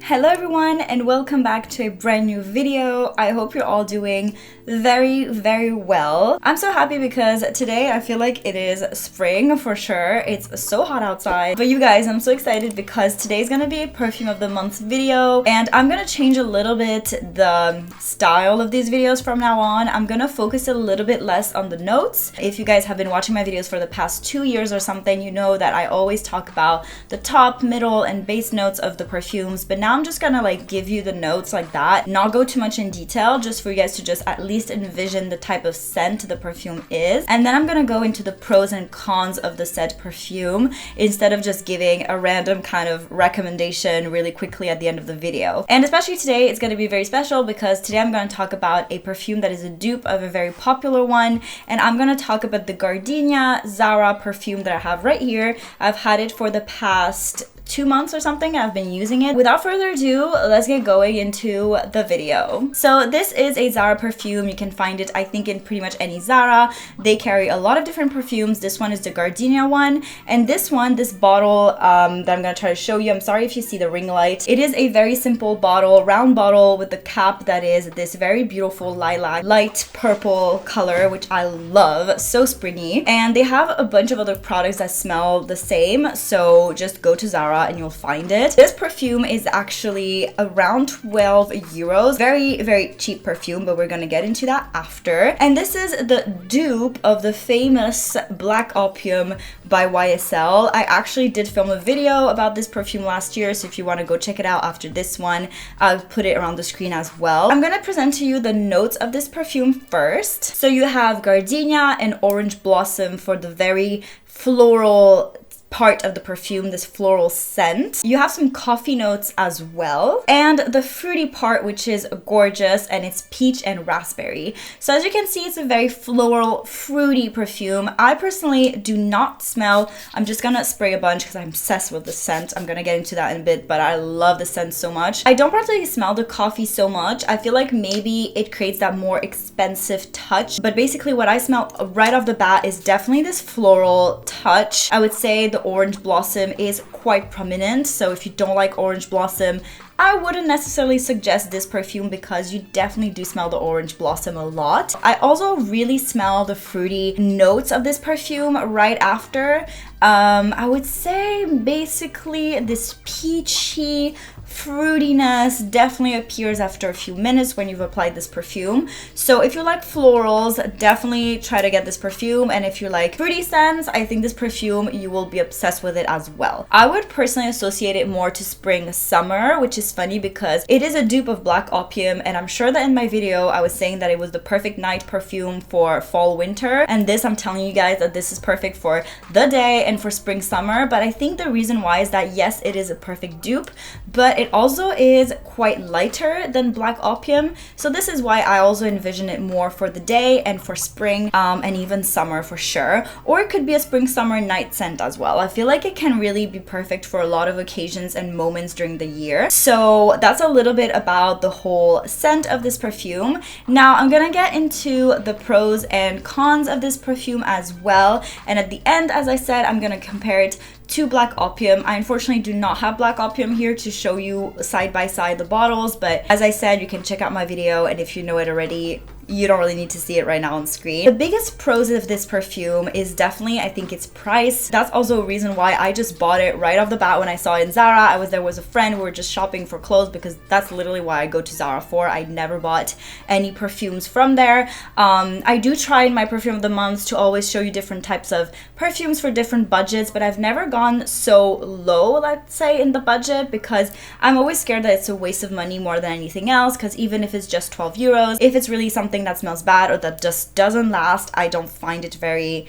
Hello everyone and welcome back to a brand new video. I hope you're all doing very well. I'm so happy because today I feel like it is spring for sure. It's so hot outside. But you guys, I'm so excited because today's gonna be a perfume of the month video and I'm gonna change a little bit the style of these videos from now on. I'm gonna focus a little bit less on the notes. If you guys have been watching my videos for the past 2 years or something, you know that I always talk about the top, middle, and base notes of the perfumes, but now I'm just gonna like give you the notes like that, not go too much in detail, just for you guys to just at least envision the type of scent the perfume is. And then I'm gonna go into the pros and cons of the said perfume instead of just giving a random kind of recommendation really quickly at the end of the video. And especially today, it's gonna be very special because today I'm gonna talk about a perfume that is a dupe of a very popular one, and I'm gonna talk about the Gardenia Zara perfume that I have right here. I've had it for the past 2 months or something. I've been using it. Without further ado, let's get going into the video. So this is a Zara perfume. You can find it, I think, in pretty much any Zara. They carry a lot of different perfumes. This one is the Gardenia one. And this one, this bottle that I'm gonna try to show you, I'm sorry if you see the ring light. It is a very simple bottle, round bottle with the cap that is this very beautiful lilac, light purple color, which I love, so springy. And they have a bunch of other products that smell the same. So just go to Zara and you'll find it. This perfume is actually around 12 euros. Very cheap perfume, but we're gonna get into that after. And this is the dupe of the famous Black Opium by YSL. I actually did film a video about this perfume last year, so if you want to go check it out after this one, I'll put it around the screen as well. I'm gonna present to you the notes of this perfume first. So you have gardenia and orange blossom for the very floral part of the perfume, this floral scent. You have some coffee notes as well, and the fruity part, which is gorgeous, and it's peach and raspberry. So as you can see, it's a very floral, fruity perfume. I personally do not smell. I'm just gonna spray a bunch because I'm obsessed with the scent. I'm gonna get into that in a bit, but I love the scent so much. I don't particularly smell the coffee so much. I feel like maybe it creates that more expensive touch, but basically what I smell right off the bat is definitely this floral touch. I would say the orange blossom is quite prominent, so if you don't like orange blossom, I wouldn't necessarily suggest this perfume because you definitely do smell the orange blossom a lot. I also really smell the fruity notes of this perfume right after. I would say basically this peachy fruitiness definitely appears after a few minutes when you've applied this perfume. So if you like florals, definitely try to get this perfume, and if you like fruity scents, I think this perfume, you will be obsessed with it as well. I would personally associate it more to spring summer, which is funny because it is a dupe of Black Opium, and I'm sure that in my video I was saying that it was the perfect night perfume for fall winter, and this, I'm telling you guys that this is perfect for the day and for spring summer. But I think the reason why is that yes, it is a perfect dupe, but it also is quite lighter than Black Opium, so this is why I also envision it more for the day and for spring and even summer for sure. Or it could be a spring summer night scent as well. I feel like it can really be perfect for a lot of occasions and moments during the year. So that's a little bit about the whole scent of this perfume. Now I'm gonna get into the pros and cons of this perfume as well, and at the end, as I said, I'm gonna compare it to Black Opium. I unfortunately do not have Black Opium here to show you side by side the bottles, but as I said, you can check out my video, and if you know it already, you don't really need to see it right now on screen. The biggest pros of this perfume is definitely, I think, its price. That's also a reason why I just bought it right off the bat when I saw it in Zara. There was a friend, we were just shopping for clothes because that's literally why I go to Zara for. I never bought any perfumes from there. I do try in my perfume of the month to always show you different types of perfumes for different budgets, but I've never gone so low, let's say, in the budget, because I'm always scared that it's a waste of money more than anything else, because even if it's just 12 euros, if it's really something that smells bad or that just doesn't last, I don't find it very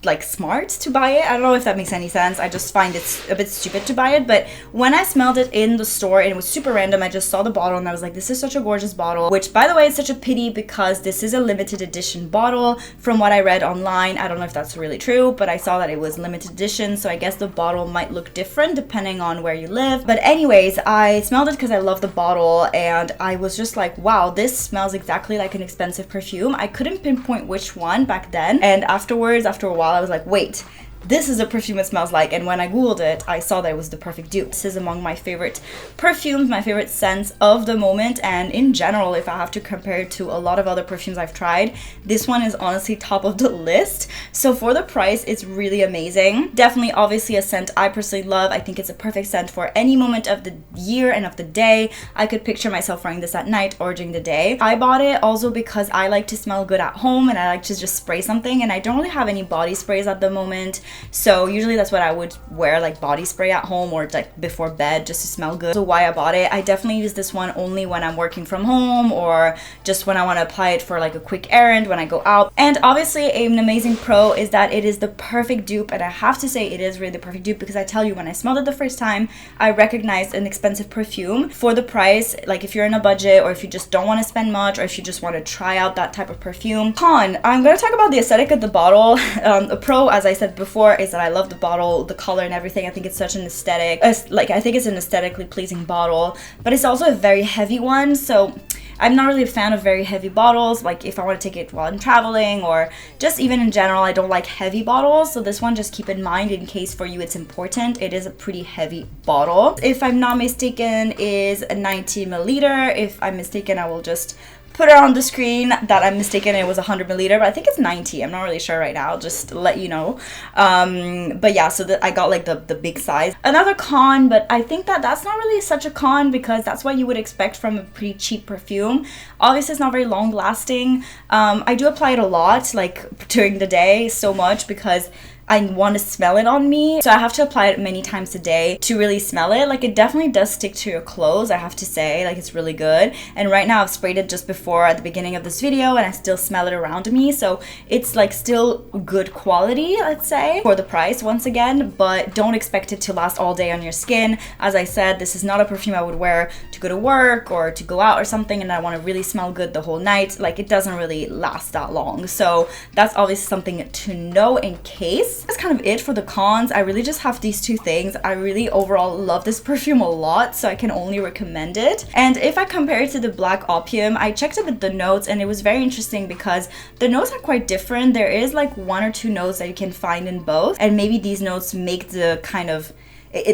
like smart to buy it. I don't know if that makes any sense. I just find it's a bit stupid to buy it. But when I smelled it in the store and it was super random, I just saw the bottle and I was like, this is such a gorgeous bottle, which by the way is such a pity because this is a limited edition bottle from what I read online. I don't know if that's really true, but I saw that it was limited edition, so I guess the bottle might look different depending on where you live. But anyways, I smelled it because I love the bottle and I was just like, wow, this smells exactly like an expensive perfume. I couldn't pinpoint which one back then, and afterwards, after a while, I was like, wait, this is a perfume it smells like. And when I googled it, I saw that it was the perfect dupe. This is among my favorite perfumes, my favorite scents of the moment, and in general, if I have to compare it to a lot of other perfumes I've tried, this one is honestly top of the list. So for the price, it's really amazing. Definitely, obviously, a scent I personally love. I think it's a perfect scent for any moment of the year and of the day. I could picture myself wearing this at night or during the day. I bought it also because I like to smell good at home and I like to just spray something, and I don't really have any body sprays at the moment, so usually that's what I would wear, like body spray at home or like before bed, just to smell good. So why I bought it, I definitely use this one only when I'm working from home or just when I want to apply it for like a quick errand when I go out. And obviously an amazing pro is that it is the perfect dupe, and I have to say it is really the perfect dupe because I tell you, when I smelled it the first time, I recognized an expensive perfume for the price. Like if you're in a budget or if you just don't want to spend much or if you just want to try out that type of perfume. Con, I'm going to talk about the aesthetic of the bottle. A pro, as I said before, is that I love the bottle, the color and everything. I think it's such an aesthetic, I think it's an aesthetically pleasing bottle, but it's also a very heavy one. So I'm not really a fan of very heavy bottles. Like if I want to take it while I'm traveling or just even in general, I don't like heavy bottles. So this one, just keep in mind in case for you it's important, it is a pretty heavy bottle. If I'm not mistaken, is a 90 milliliter. If I'm mistaken, I will just put it on the screen that I'm mistaken, it was 100 milliliter, but I think it's 90. I'm not really sure right now, just to let you know. But yeah, so I got like the big size. Another con, but I think that that's not really such a con because that's what you would expect from a pretty cheap perfume. Obviously, it's not very long lasting. I do apply it a lot, like during the day, so much because I want to smell it on me, so I have to apply it many times a day to really smell it. Like it definitely does stick to your clothes, I have to say. Like it's really good. And right now I've sprayed it just before at the beginning of this video and I still smell it around me, so it's like still good quality, let's say, for the price once again, but don't expect it to last all day on your skin. As I said, this is not a perfume I would wear to go to work or to go out or something and I want to really smell good the whole night. Like it doesn't really last that long, so that's obviously something to know in case. That's kind of it for the cons. I really just have these two things. I really overall love this perfume a lot, so I can only recommend it. And if I compare it to the Black Opium, I checked a bit the notes and it was very interesting because the notes are quite different. There is like one or two notes that you can find in both, and maybe these notes make the kind of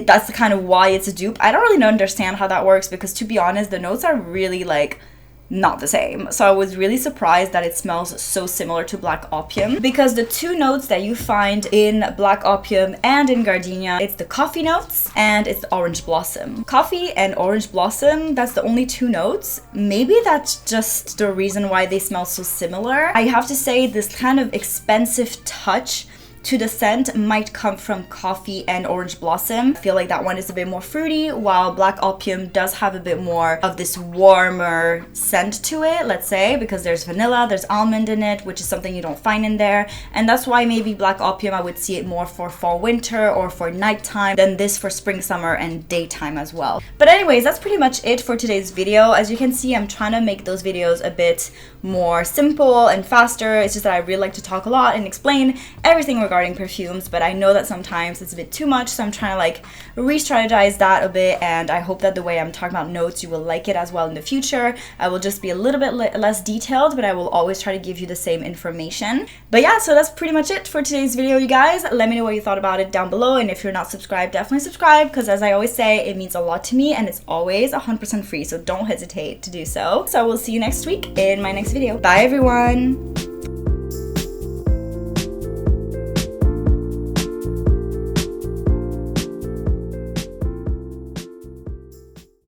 that's the kind of why it's a dupe. I don't really understand how that works because, to be honest, the notes are really like not the same. So I was really surprised that it smells so similar to Black Opium, because the two notes that you find in Black Opium and in Gardenia, it's the coffee notes and it's the orange blossom. Coffee and orange blossom, that's the only two notes. Maybe that's just the reason why they smell so similar. I have to say this kind of expensive touch to the scent might come from coffee and orange blossom. I feel like that one is a bit more fruity, while Black Opium does have a bit more of this warmer scent to it, let's say, because there's vanilla, there's almond in it, which is something you don't find in there. And that's why maybe Black Opium, I would see it more for fall, winter, or for nighttime than this for spring, summer, and daytime as well. But anyways, that's pretty much it for today's video. As you can see, I'm trying to make those videos a bit more simple and faster. It's just that I really like to talk a lot and explain everything regarding perfumes, but I know that sometimes it's a bit too much, so I'm trying to like re-strategize that a bit, and I hope that the way I'm talking about notes, you will like it as well in the future. I will just be a little bit less detailed, but I will always try to give you the same information. But yeah, so that's pretty much it for today's video, you guys. Let me know what you thought about it down below, and if you're not subscribed, definitely subscribe, because as I always say, it means a lot to me, and it's always 100% free, so don't hesitate to do so. So I will see you next week in my next video. Bye everyone!